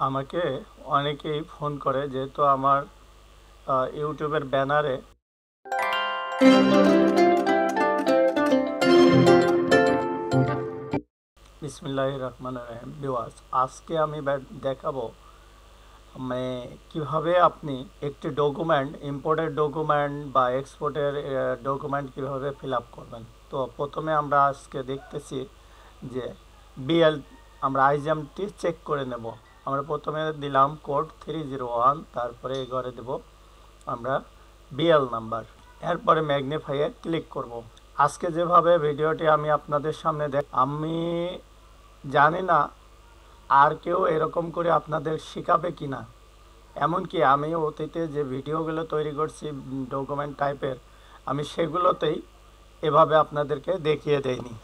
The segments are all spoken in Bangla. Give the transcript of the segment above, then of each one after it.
আমাকে অনেকেই ফোন করে, যেহেতু আমার ইউটিউবের ব্যানারে বিসমিল্লাহির রহমানির রহিম ভিউয়ার্স, আজকে আমি দেখাবো মানে কিভাবে আপনি একটি ডকুমেন্ট, ইম্পোর্টেড ডকুমেন্ট বা এক্সপোর্টের ডকুমেন্ট কিভাবে ফিল আপ করবেন। তো প্রথমে আমরা আজকে দেখতেছি যে বিএল, আমরা আইজামটি চেক করে নেব। আমরা প্রথমে দিলাম কোড 301, তারপরে এই ঘরে দেব আমরা বিএল নাম্বার, এরপরে ম্যাগনিফাইয়ে ক্লিক করব। আজকে যেভাবে ভিডিওটি আমি আপনাদের সামনে আমি জানি না আর কেউ এরকম করে আপনাদের শেখাবে কি না। এমনকি আমি অতীতে যে ভিডিওগুলো তৈরি করছি ডকুমেন্ট টাইপের, আমি সেগুলোতেই এভাবে আপনাদেরকে দেখিয়ে দেইনি।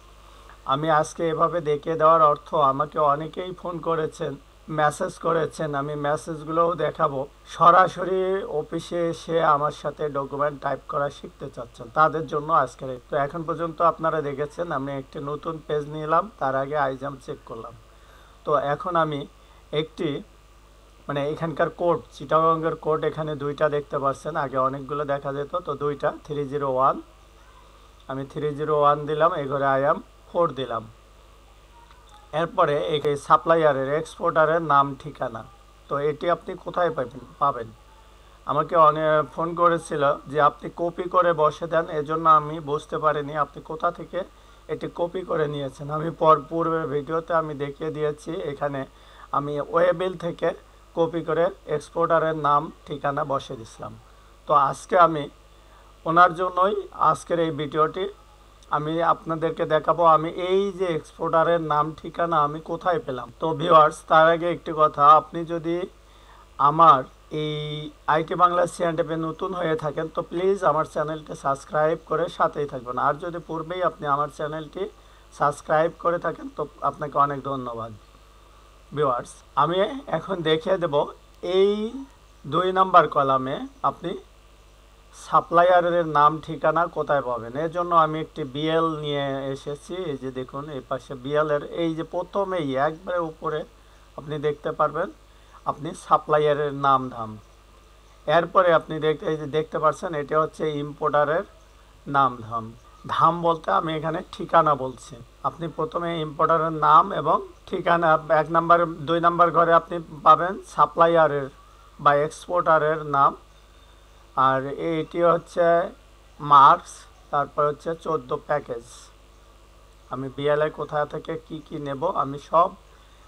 আমি আজকে এভাবে দেখিয়ে দেওয়ার অর্থ, আমাকে অনেকেই ফোন করেছেন, মেসেজ করেছেন, আমি মেসেজগুলোও দেখাবো। সরাসরি অফিসে এসে আমার সাথে ডকুমেন্ট টাইপ করা শিখতে চাচ্ছেন, তাদের জন্য আজকের। তো এখন পর্যন্ত আপনারা দেখেছেন আমি একটি নতুন পেজ নিলাম, তার আগে আইজাম চেক করলাম। তো এখন আমি একটি এখানকার কোড, চিটাগংয়ের কোড এখানে দুইটা দেখতে পাচ্ছেন, আগে অনেকগুলো দেখা যেত, তো দুইটা 301, আমি 301 দিলাম, এই ঘরে আইএম 4 দিলাম। এরপরে এই সাপ্লায়ারের, এক্সপোর্টারের নাম ঠিকানা, তো এটি আপনি কোথায় পাবেন। আমাকে অনেক ফোন করেছিল যে আপনি কপি করে বসে দেন, এজন্য আমি বুঝতে পারিনি আপনি কোথা থেকে এটি কপি করে নিয়েছেন। আমি পূর্বের ভিডিওতে আমি দেখিয়ে দিয়েছি, এখানে আমি ওয়েবিল থেকে কপি করে এক্সপোর্টারের নাম ঠিকানা বসে দিছিলাম। তো আজকে আমি ওনার জন্যই আজকের এই ভিডিওটি আমি আপনাদেরকে দেখাবো, আমি এই যে এক্সপোর্টারের নাম ঠিকানা আমি কোথায় পেলাম। তো ভিউয়ার্স, তার আগে একটি কথা, আপনি যদি আমার এই আইটি বাংলা চ্যানেলে নতুন হয়ে থাকেন তো প্লিজ আমার চ্যানেলটি সাবস্ক্রাইব করে সাথেই থাকবেন। আর যদি পূর্বেই আপনি আমার চ্যানেলটি সাবস্ক্রাইব করে থাকেন তো আপনাকে অনেক ধন্যবাদ। ভিউয়ার্স, আমি এখন দেখিয়ে দেব এই 2 নাম্বার কলামে আপনি সাপ্লায়ারের নাম ঠিকানা কোথায় পাবেন। এর জন্য আমি একটি বিএল নিয়ে এসেছি। এই যে দেখুন, এই পাশে বিএল এর এই যে প্রথমেই একবারে উপরে আপনি দেখতে পারবেন আপনি সাপ্লায়ারের নাম ধাম। এরপরে আপনি এই যে দেখতে পাচ্ছেন, এটা হচ্ছে ইম্পোর্টারের নাম ধাম। ধাম বলতে আমি এখানে ঠিকানা বলছি। আপনি প্রথমে ইম্পোর্টারের নাম এবং ঠিকানা 1 নাম্বার, 2 নাম্বার ঘরে আপনি পাবেন সাপ্লায়ারের বা এক্সপোর্টারের নাম, আর এটি হচ্ছে মার্কস, তারপর হচ্ছে 14 প্যাকেজ। আমি বিএলআই কোথা থেকে কি নেব আমি সব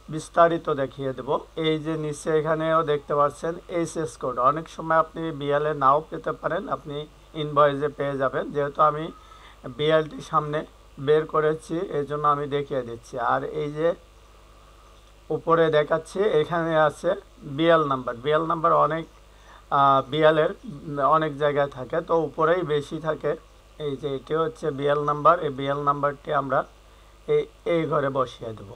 বিস্তারিত দেখিয়ে দেব। এই যে নিচে এখানেও দেখতে পাচ্ছেন এসএস কোড, অনেক সময় আপনি বিএলএ নাও পেতে পারেন, আপনি ইনভয়েসে পেয়ে যাবেন। যেহেতু আমি বিএলটি সামনে বের করেছি এই জন্য আমি দেখিয়ে দিচ্ছি। আর এই যে উপরে দেখাচ্ছি এখানে আছে বিএল নাম্বার। বিএল নাম্বার অনেক বিএলের অনেক জায়গায় থাকে, তো উপরেই বেশি থাকে। এই যে এটি হচ্ছে বিএল নাম্বার, এই বিএল নাম্বারটি আমরা এই ঘরে বসিয়ে দেব।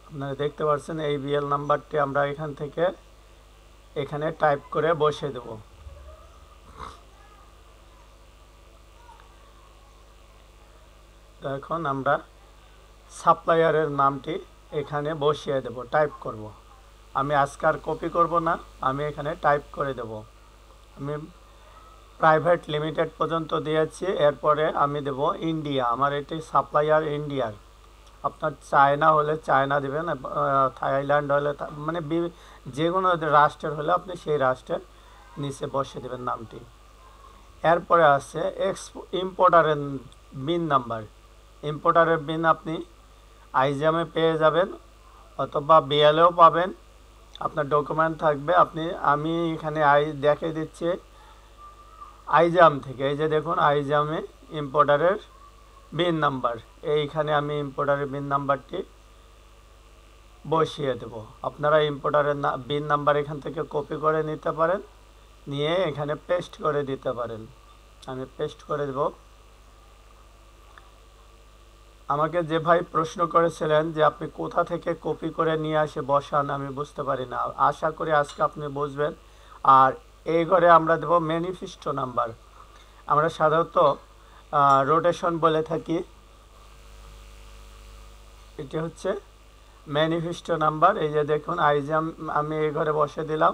আপনারা দেখতে পাচ্ছেন এই বিএল নাম্বারটি আমরা এখান থেকে এখানে টাইপ করে বসিয়ে দেব। তো এখন আমরা সাপ্লায়ারের নামটি এখানে বসিয়ে দেব, টাইপ করব। আমি আজকে আর কপি করব না, আমি এখানে টাইপ করে দেব। আমি প্রাইভেট লিমিটেড পর্যন্ত দিয়েছি, এরপরে আমি দেব ইন্ডিয়া। আমার এটি সাপ্লায়ার ইন্ডিয়ার। আপনার চায়না হলে চায়না দেবেন, থাইল্যান্ড হলে যে কোনো রাষ্ট্রের হলে আপনি সেই রাষ্ট্রের নিচে বসে দেবেন নামটি। এরপরে আছে ইম্পোর্টারের বিন নাম্বার। ইম্পোর্টারের বিন আপনি আইজামে পেয়ে যাবেন অথবা বিএলএও পাবেন, আপনার ডকুমেন্ট থাকবে। আমি এখানে দেখিয়ে দিচ্ছি আইজাম থেকে। এই যে দেখুন আইজামে ইম্পোর্টারের বিন নাম্বার, এইখানে আমি ইম্পোর্টারের বিন নাম্বারটি বসিয়ে দেব। আপনারা ইম্পোর্টারের বিন নাম্বার এখান থেকে কপি করে নিতে পারেন, নিয়ে এখানে পেস্ট করে দিতে পারেন। আমি পেস্ট করে দেব। আমাকে যে ভাই প্রশ্ন করেছিলেন যে আপনি কোথা থেকে কপি করে নিয়ে আসে বসান, আমি বুঝতে পারি না। আশা করি আজকে আপনি বুঝবেন। আর এই ঘরে আমরা দেব ম্যানিফেস্টো নাম্বার। আমরা সাধারণত রোটেশন বলে থাকি, এটি হচ্ছে ম্যানিফেস্টো নাম্বার, এই যে দেখুন আইজাম আমি এই ঘরে বসে দিলাম।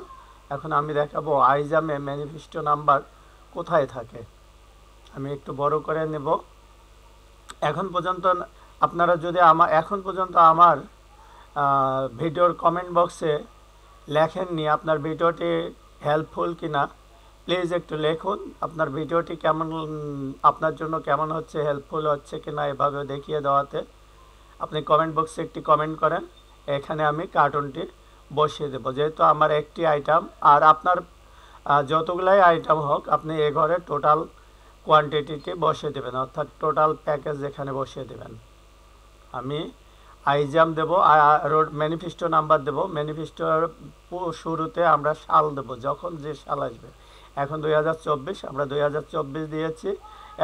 এখন আমি দেখাবো আইজামে ম্যানিফেস্টো নাম্বার কোথায় থাকে। আমি একটু বড় করে নেব। এখন পর্যন্ত আপনারা যদি এখন পর্যন্ত আমার ভিডিওর কমেন্ট বক্সে লেখেননি আপনার ভিডিওটি হেল্পফুল কিনা, প্লিজ একটু লিখুন আপনার ভিডিওটি কেমন, আপনার জন্য কেমন হচ্ছে, হেল্পফুল হচ্ছে কিনা এভাবে দেখিয়ে দেওয়াতে আপনি কমেন্ট বক্সে একটি কমেন্ট করেন। এখানে আমি কার্টুনটি বসিয়ে দেবো, যেহেতু আমার একটি আইটেম, আর আপনার যতগুলাই আইটেম হোক আপনি এ ঘরে টোটাল কোয়ান্টিটিটি বসিয়ে দেবেন, অর্থাৎ টোটাল প্যাকেজ এখানে বসিয়ে দেবেন। আমি আইজাম দেব, রোড ম্যানিফেস্টো নাম্বার দেব, ম্যানিফেস্টোর শুরুতে আমরা সাল দেব, যখন যে সাল আসবে। এখন 2024, আমরা 2024 দিয়েছি।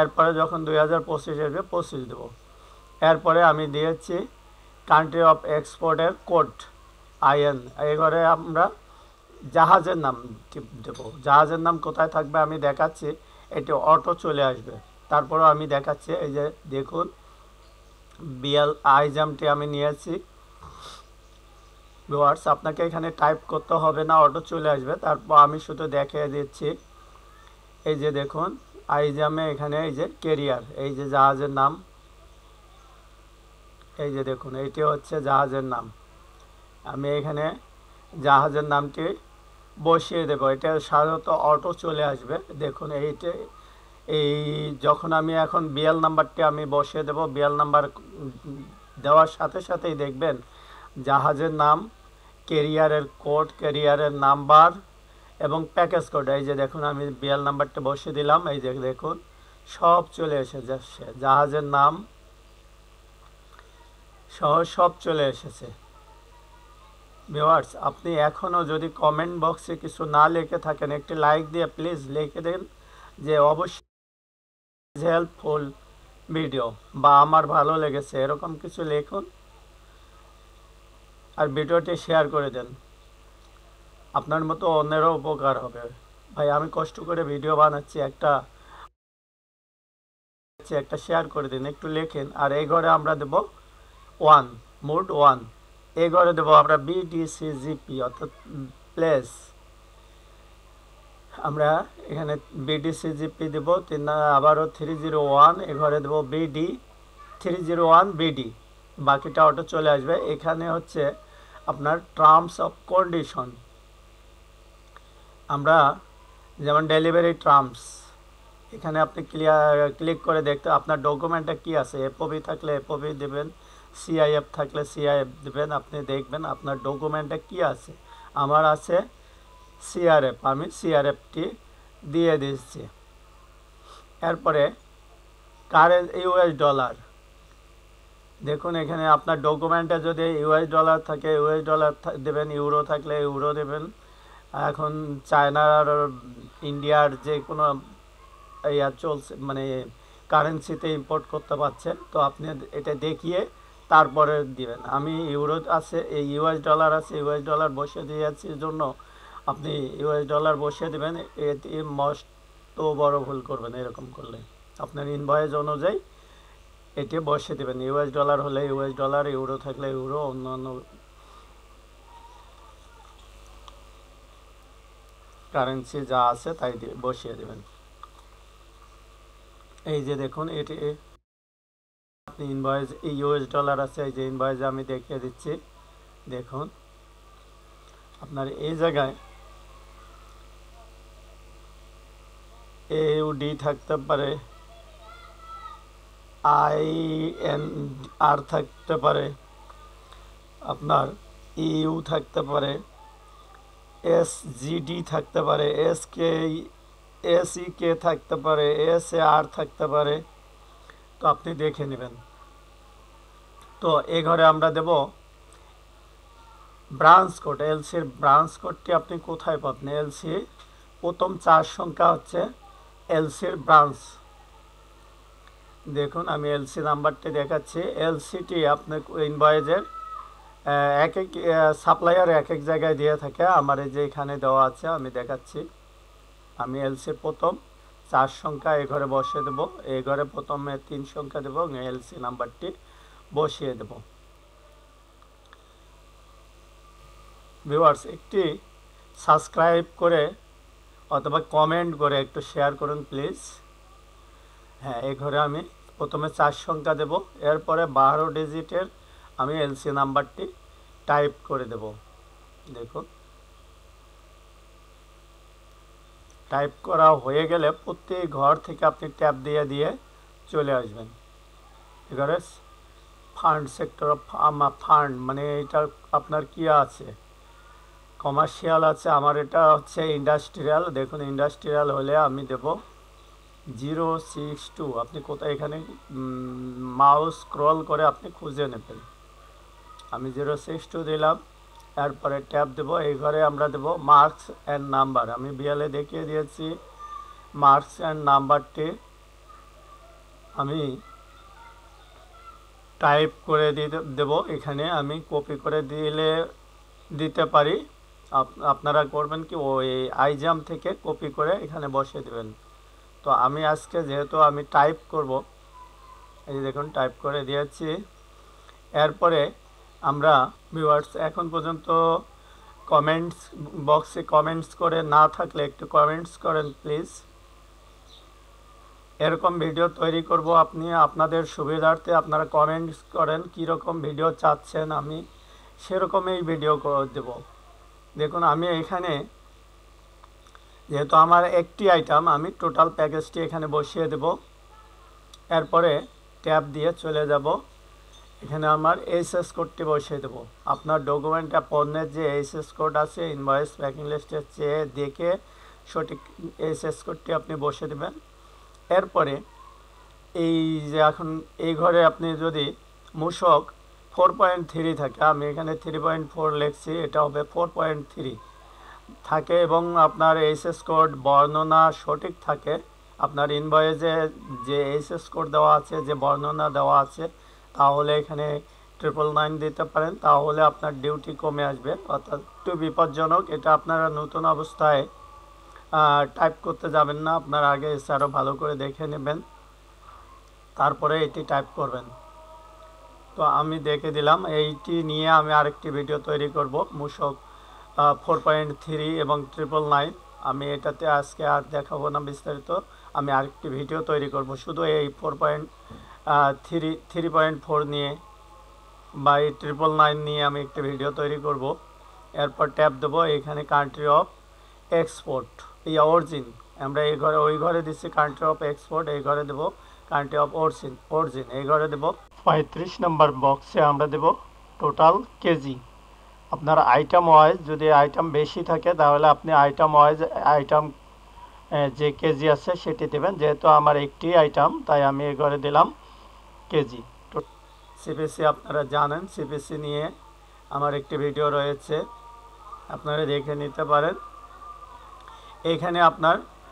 এরপরে যখন 2025 আসবে 25 দেব। এরপরে আমি দিয়েছি কান্ট্রি অফ এক্সপোর্টের কোড আইএন। এই ঘরে আমরা জাহাজের নাম দেব। জাহাজের নাম কোথায় থাকবে আমি দেখাচ্ছি, এটি অটো চলে আসবে। তারপরেও আমি দেখাচ্ছি, এই যে দেখুন বিএল আইজামটি আমি নিয়েছি। ভিউয়ার্স, আপনাকে এখানে টাইপ করতে হবে না, অটো চলে আসবে। তারপর আমি শুধু দেখিয়ে দিচ্ছি, এই যে দেখুন আইজামে এখানে এই যে কেরিয়ার, এই যে জাহাজের নাম, এই যে দেখুন এইটি হচ্ছে জাহাজের নাম। আমি এখানে জাহাজের নামটি বসিয়ে দেবো। এটা সাধারণত অটো চলে আসবে। দেখুন এইটা, এই যখন আমি এখন বিএল নাম্বারটি আমি বসিয়ে দেব, বিএল নাম্বার দেওয়ার সাথে সাথেই দেখবেন জাহাজের নাম, কেরিয়ারের কোড, কেরিয়ারের নাম্বার এবং প্যাকেজ কোড, এই যে দেখুন আমি বিএল নাম্বারটা বসিয়ে দিলাম। এই যে দেখুন সব চলে এসে যাচ্ছে, জাহাজের নাম সহ সব চলে এসেছে। ভিউয়ার্স, আপনি এখনও যদি কমেন্ট বক্সে কিছু না লিখে থাকেন, একটি লাইক দিয়ে প্লিজ লিখে দিন যে অবশ্যই হেল্পফুল ভিডিও বা আমার ভালো লেগেছে, এরকম কিছু লিখুন। আর ভিডিওটি শেয়ার করে দেন, আপনার মতো অন্যেরও উপকার হবে। ভাই আমি কষ্ট করে ভিডিও বানাচ্ছি, একটা শেয়ার করে দিন, একটু লেখেন। আর এই ঘরে আমরা দেব 1, মোড 1। এই ঘরে দেবো আমরা বিডিসিজিপি, অর্থাৎ প্লেস। আমরা এখানে বিডিসিজিপি দেব, আবারও 301। এ ঘরে দেবো বিডি 301 বিডি, বাকিটা অটো চলে আসবে। এখানে হচ্ছে আপনার টার্মস অফ কন্ডিশন, আমরা যেমন ডেলিভারি টার্মস, এখানে আপনি ক্লিক করে দেখতে আপনার ডকুমেন্টটা কি আছে। এফওবি থাকলে এফওবি দেবেন, সিআইএফ থাকলে সিআইএফ দেবেন। আপনি দেখবেন আপনার ডকুমেন্টটা কি আছে। আমার আছে সিআরএফ, আমি সিআরএফটি দিয়ে দিচ্ছি। এরপরে কারেন্ট ইউএস ডলার, দেখুন এখানে আপনার ডকুমেন্টে যদি ইউএস ডলার থাকে ইউএস ডলার দেবেন, ইউরো থাকলে ইউরো দেবেন। এখন চায়নার, ইন্ডিয়ার যে কোনো চলছে, মানে কারেন্সিতে ইম্পোর্ট করতে পারছেন, তো আপনি এটা দেখিয়ে তারপরে দিবেন। আমি ইউরো আছে, এই ইউএস ডলার আছে, ইউএস ডলার বসিয়ে দিয়েছি জন্য আপনি ইউএস ডলার বসিয়ে দেবেন। এতে মস্ত বড় ভুল করবেন এরকম করলে। আপনার ইনভয়েস অনুযায়ী এটি বসিয়ে দেবেন, ইউএস ডলার হলে ইউএস ডলার, ইউরো থাকলে ইউরো, অন্যান্য কারেন্সি যা আছে তাই বসিয়ে দেবেন। এই যে দেখুন এটি আপনি ইনভয়েস, ইউএস ডলার আছে, এই যে ইনভয়েস আমি দেখিয়ে দিচ্ছি। দেখুন আপনার এই জায়গায় AUD থাকতে পারে, INR থাকতে পারে, আপনার EU থাকতে পারে, SGD থাকতে পারে, SEK থাকতে পারে, SAR থাকতে পারে। তো আপনি দেখে নেবেন। তো এই ঘরে আমরা দেব ব্রাঞ্চ কোড, এলসির ব্রাঞ্চ কোডটি আপনি কোথায় পাবেন। এলসি প্রথম 4 সংখ্যা হচ্ছে এলসির ব্রাঞ্চ। দেখুন আমি এলসি নাম্বারটি দেখাচ্ছি। এলসিটি আপনার ইনভয়েসের এক এক সাপ্লায়ার এক এক জায়গায় দিয়ে থাকে, আমার এই যে এখানে দেওয়া আছে আমি দেখাচ্ছি। আমি এলসির প্রথম 4 সংখ্যা এই ঘরে বসিয়ে দেবো, এই ঘরে প্রথমে 3 সংখ্যা দেবো এবং এলসি নাম্বারটি বসিয়ে দেব। ভিউয়ার্স একটি সাবস্ক্রাইব করে অথবা কমেন্ট করে একটু শেয়ার করুন প্লিজ। হ্যাঁ, এই ঘরে আমি প্রথমে 4 সংখ্যা দেব, এরপরে 12 ডিজিটের আমি এলসি নাম্বারটি টাইপ করে দেব। দেখুন, টাইপ করা হয়ে গেলে প্রত্যেক ঘর থেকে আপনি ট্যাপ দিয়ে দিয়ে চলে আসবেন। এবারে ফান্ড সেক্টর অফ ফান্ড মানে এটা আপনার কি আছে, কমার্শিয়াল আছে, আমার এটা হচ্ছে ইন্ডাস্ট্রিয়াল। দেখুন ইন্ডাস্ট্রিয়াল হলে আমি দেব 062। আপনি কোথায় এখানে মাউস স্ক্রল করে আপনি খুঁজে নেবেন। আমি 062 দিলাম, এরপরে ট্যাব দেব। এই ঘরে আমরা দেব মার্কস অ্যান্ড নাম্বার। আমি বিয়ালে দেখিয়ে দিয়েছি মার্কস অ্যান্ড নাম্বারটি আমি টাইপ করে দেব। এখানে আমি কপি করে দিতে পারি। আপনারা করবেন কি, ওই আইজাম থেকে কপি করে এখানে বসিয়ে দেবেন। তো আমি আজকে যেহেতু আমি টাইপ করব, এই যে দেখুন টাইপ করে দিয়েছি। এরপরে আমরা ভিউয়ার্স এখন পর্যন্ত কমেন্টস বক্সে কমেন্টস করে না থাকলে একটু কমেন্টস করেন প্লিজ। এরকম ভিডিও তৈরি করব আপনি আপনাদের সুবিধার্থে আপনারা কমেন্টস করেন কীরকম ভিডিও চাচ্ছেন, আমি সেরকমই ভিডিও দেব। দেখুন আমি এখানে যেহেতু আমার একটি আইটেম, আমি টোটাল প্যাকেজটি এখানে বসিয়ে দেব। এরপরে ট্যাব দিয়ে চলে যাব, এখানে আমার এইচএস কোডটি বসিয়ে দেব। আপনার ডকুমেন্টে পণ্যের যে এইচএস কোড আছে ইনভয়েস প্যাকিং লিস্টের চেয়ে দেখে সঠিক এইচএস কোডটি আপনি বসিয়ে দেবেন। এরপরে এই যে এখন এই ঘরে আপনি যদি মূসক 4.3 থাকে, আমি এখানে 3.4 লিখছি, এটা হবে 4.3 থাকে এবং আপনার এইচএস কোড বর্ণনা সঠিক থাকে, আপনার ইনভয়েসে যে এইচএস কোড দেওয়া আছে, যে বর্ণনা দেওয়া আছে, তাহলে এখানে 999 দিতে পারেন, তাহলে আপনার ডিউটি কমে আসবে। অর্থাৎ একটু বিপজ্জনক, এটা আপনারা নতুন অবস্থায় টাইপ করতে যাবেন না, আপনার আগে আরও ভালো করে দেখে নেবেন, তারপরে এটি টাইপ করবেন। তো আমি দেখে দিলাম, এইটি নিয়ে আমি আরেকটি ভিডিও তৈরি করব মূসক 4.3 এবং 999। আমি এটাতে আজকে আর দেখাবো না বিস্তারিত, আমি আরেকটি ভিডিও তৈরি করব শুধু এই 3.4 নিয়ে বা এই 999 নিয়ে আমি একটি ভিডিও তৈরি করব। এরপর ট্যাব দেবো, এখানে কান্ট্রি অফ এক্সপোর্ট অরিজিন, আমরা এই ঘরে ওই ঘরে দিচ্ছি কান্ট্রি অফ এক্সপোর্ট, এই ঘরে দেবো কান্ট্রি অফ অরিজিন, এই ঘরে দেবো 35 নম্বর বক্সে আমরা দেব টোটাল কেজি। আপনার আইটেম ওয়াইজ যদি আইটেম বেশি থাকে তাহলে আপনি আইটেম ওয়াইজ আইটেম যে কেজি আছে সেটি দেবেন। যেহেতু আমার একটি আইটেম তাই আমি এই ঘরে দিলাম কেজি। সিপিসি আপনারা জানেন, সিপিসি নিয়ে আমার একটি ভিডিও রয়েছে, আপনারা দেখে নিতে পারেন। এখানে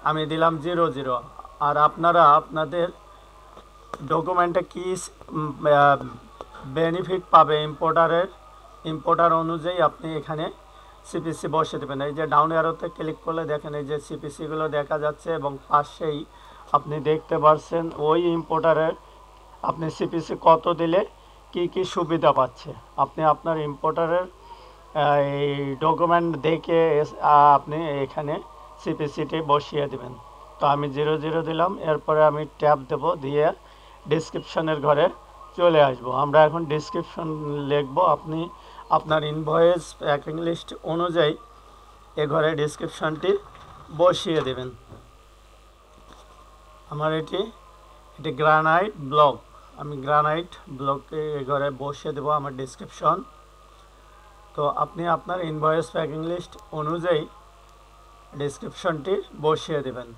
আমি দিলাম 00, আর আপনারা আপনাদের ডকুমেন্টে কি বেনিফিট পাবে ইম্পোর্টার অনুযায়ী আপনি এখানে সিপিসি বসে দেবেন। এই যে ডাউন অ্যারোতে ক্লিক করলে দেখেন এই যে সিপিসিগুলো দেখা যাচ্ছে এবং পাশেই আপনি দেখতে পাচ্ছেন ওই ইম্পোর্টারের আপনি সিপিসি কত দিলে কি কি সুবিধা পাচ্ছে। আপনি আপনার ইম্পোর্টারের এই ডকুমেন্ট দেখে আপনি এখানে সিপিসিটি বসিয়ে দেবেন। তো আমি 00 দিলাম, এরপরে আমি ট্যাব দেব, দিয়ে ডিসক্রিপশনের ঘরে চলে আসব। আমরা এখন ডিসক্রিপশন লিখব, আপনি আপনার ইনভয়েস প্যাকিং লিস্ট অনুযায়ী এ ঘরে ডিসক্রিপশনটি বসিয়ে দেবেন। আমার এটি গ্রানাইট ব্লক, আমি গ্রানাইট ব্লকে এ ঘরে বসিয়ে দেব আমার ডিসক্রিপশন। তো আপনি আপনার ইনভয়েস প্যাকিং লিস্ট অনুযায়ী ডিসক্রিপশনটি বসিয়ে দেবেন।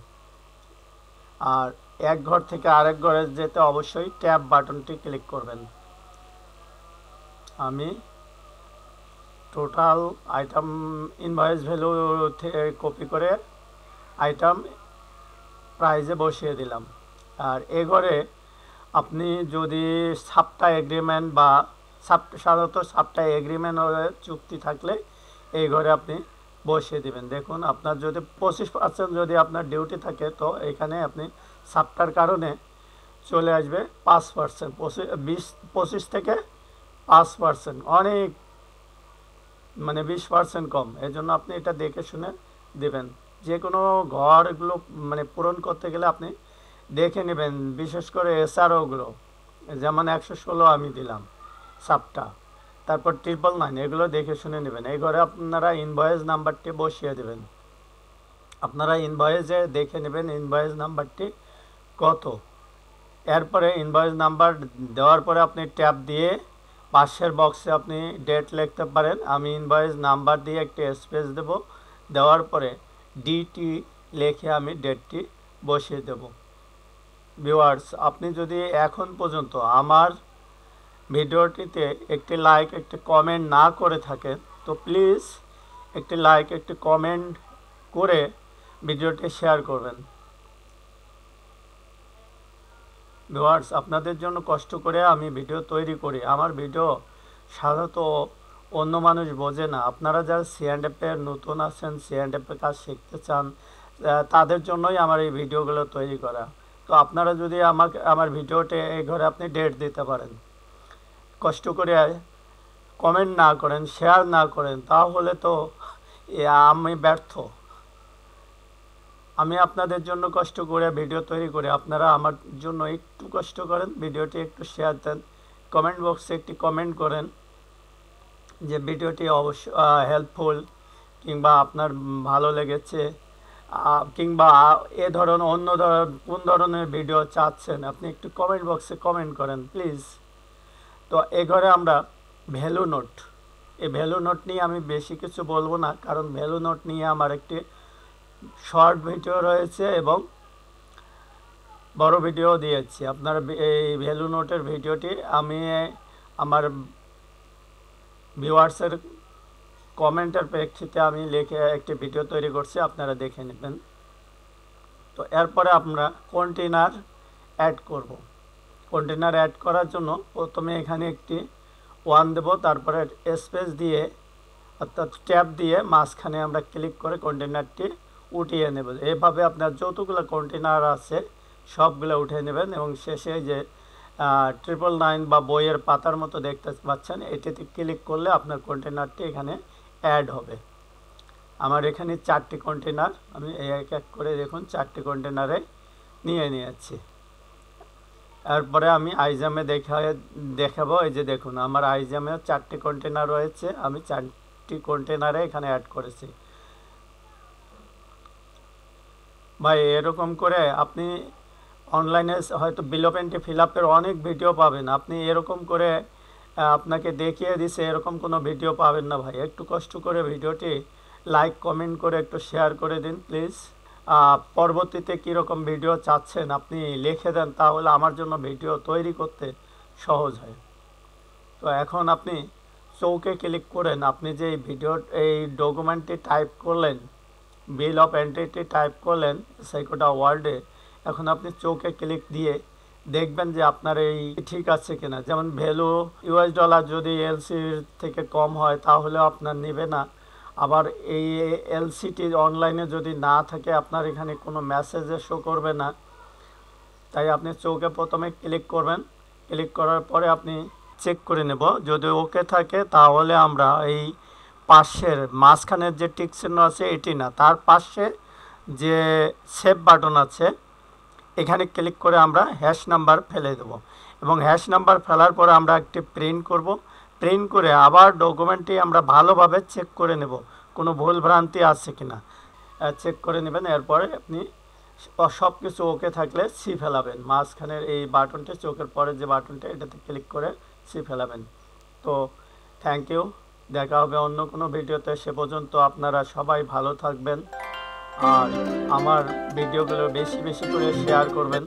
আর এক ঘর থেকে আরেক ঘরে যেতে অবশ্যই ট্যাব বাটনটি ক্লিক করবেন। আমি টোটাল আইটেম ইনভয়েস ভ্যালু থেকে কপি করে আইটেম প্রাইজে বসিয়ে দিলাম। আর এ ঘরে আপনি যদি সাপ্তাহ এগ্রিমেন্ট বা সাধারণত সপ্তাহ এগ্রিমেন্ট চুক্তি থাকলে এই ঘরে আপনি বসিয়ে দিবেন। দেখুন আপনার যদি 25% যদি আপনার ডিউটি থাকে তো এখানে আপনি সপ্তাহের কারণে চলে আসবে 5%, 25 থেকে 5%, অনেক মানে 20% কম। এই জন্য আপনি এটা দেখে শুনে দেবেন। যে কোনো ঘরগুলো মানে পূরণ করতে গেলে আপনি দেখে নেবেন, বিশেষ করে এসআরওগুলো, যেমন 116 আমি দিলাম সাবটা, তারপর 999, এগুলো দেখে শুনে নেবেন। এই ঘরে আপনারা ইনভয়েস নাম্বারটি বসিয়ে দেবেন। আপনারা ইনভয়েসে দেখে নেবেন ইনভয়েস নাম্বারটি কত। এরপরে ইনভয়েস নাম্বার দেওয়ার পরে আপনি ট্যাব দিয়ে পাশের বক্সে আপনি ডেট লিখতে পারেন। আমি ইনভয়েস নাম্বার দিয়ে একটি স্পেস দেব, দেওয়ার পরে ডিটি লিখে আমি ডেটটি বসিয়ে দেব। ভিউয়ার্স, আপনি যদি এখন পর্যন্ত আমার ভিডিওটিতে একটি লাইক একটি কমেন্ট না করে থাকেন তো প্লিজ একটি লাইক একটি কমেন্ট করে ভিডিওটি শেয়ার করবেন। ভিউয়ার্স, আপনাদের জন্য কষ্ট করে আমি ভিডিও তৈরি করি। আমার ভিডিও সাধারণত অন্য মানুষ বোঝে না। আপনারা যারা C&F-এর নতুন আছেন, C&F-এর কাজ শিখতে চান, তাদের জন্যই আমার এই ভিডিওগুলো তৈরি করা। তো আপনারা যদি আমার ভিডিওতে এই ঘরে আপনি ডেট দিতে পারেন, কষ্ট করে কমেন্ট না করেন, শেয়ার না করেন, তাহলে তো আমি ব্যর্থ। আমি আপনাদের জন্য কষ্ট করে ভিডিও তৈরি করি, আপনারা আমার জন্য একটু কষ্ট করেন, ভিডিওটি একটু শেয়ার দেন, কমেন্ট বক্সে একটি কমেন্ট করেন যে ভিডিওটি অবশ্য হেল্পফুল, কিংবা আপনার ভালো লেগেছে, কিংবা এ ধরনের অন্য কোন ধরনের ভিডিও চাচ্ছেন, আপনি একটু কমেন্ট বক্সে কমেন্ট করেন প্লিজ। তো এ ঘরে আমরা ভ্যালু নোট, এই ভ্যালু নোট নিয়ে আমি বেশি কিছু বলবো না, কারণ ভ্যালু নোট নিয়ে আমার একটি শর্ট ভিডিও রয়েছে এবং বড় ভিডিও দিয়েছি। আপনার এই ভ্যালু নোটের ভিডিওটি আমি আমার ভিউয়ার্সের কমেন্টের প্রেক্ষিতে আমি লিখে একটি ভিডিও তৈরি করছি, আপনারা দেখে নেবেন। তো এরপরে আমরা কন্টেনার অ্যাড করব। কন্টেনার অ্যাড করার জন্য প্রথমে এখানে একটি 1 দেব, তারপরে স্পেস দিয়ে অর্থাৎ ট্যাব দিয়ে মাঝখানে আমরা ক্লিক করে কন্টেনারটি উঠিয়ে নেব। এভাবে আপনার যতগুলো কন্টেনার আছে সবগুলো উঠিয়ে নেবেন এবং শেষে যে 999 বা বইয়ের পাতার মতো দেখতে পাচ্ছেন, এটিতে ক্লিক করলে আপনার কন্টেনারটি এখানে অ্যাড হবে। আমার এখানে 4টি কন্টেনার, আমি এক এক করে দেখুন 4টি কন্টেনারে নিয়ে নিয়েছি। এরপরে আমি আইজামে দেখাবো। এই যে দেখুন আমার আইজামে 4টি কন্টেনার রয়েছে, আমি 4টি কন্টেনারে এখানে অ্যাড করেছি। ভাই এরকম করে আপনি অনলাইনে হয়তো বিল অফ এন্ট্রি ফিল আপের অনেক ভিডিও পাবেন, আপনি এরকম করে আপনাকে দেখিয়ে দিছে এরকম কোনো ভিডিও পাবেন না ভাই। একটু কষ্ট করে ভিডিওটি লাইক কমেন্ট করে একটু শেয়ার করে দিন প্লিজ। পরবর্তীতে কীরকম ভিডিও চাচ্ছেন আপনি লিখে দেন, তাহলে আমার জন্য ভিডিও তৈরি করতে সহজ হয়। তো এখন আপনি চৌকে ক্লিক করেন, আপনি যে এই ডকুমেন্টটি টাইপ করলেন, বিল অফ এন্ট্রিটি টাইপ করলেন সেকোটা ওয়ার্ডে, এখন আপনি চৌকে ক্লিক দিয়ে দেখবেন যে আপনার এই ঠিক আছে কিনা। যেমন ভ্যালু $, যদি এলসির থেকে কম হয় তাহলে আপনার নেবে না। আবার এই এলসিটি অনলাইনে যদি না থাকে আপনার এখানে কোনো মেসেজে শো করবে না। তাই আপনি চৌকে প্রথমে ক্লিক করবেন, ক্লিক করার পরে আপনি চেক করে নেব, যদি ওকে থাকে তাহলে আমরা এই পাশের মাঝখানের যে টিক চিহ্ন আছে এটি না, তার পাশে যে সেভ বাটন আছে এখানে ক্লিক করে আমরা হ্যাশ নাম্বার ফেলে দেব এবং হ্যাশ নাম্বার ফেলার পরে আমরা একটি প্রিন্ট করব। প্রিন্ট করে আবার ডকুমেন্টটি আমরা ভালোভাবে চেক করে নেব কোনো ভুল ভ্রান্তি আছে কিনা, চেক করে নেবেন। এরপরে আপনি সব কিছু ওকে থাকলে সি ফেলাবেন, মাঝখানের এই বাটনটি চোখের পরে যে বাটনটা এটাতে ক্লিক করে সি ফেলাবেন। তো থ্যাংক ইউ, দেখা হবে অন্য কোনো ভিডিওতে। সে পর্যন্ত আপনারা সবাই ভালো থাকবেন আর আমার ভিডিওগুলো বেশি বেশি করে শেয়ার করবেন।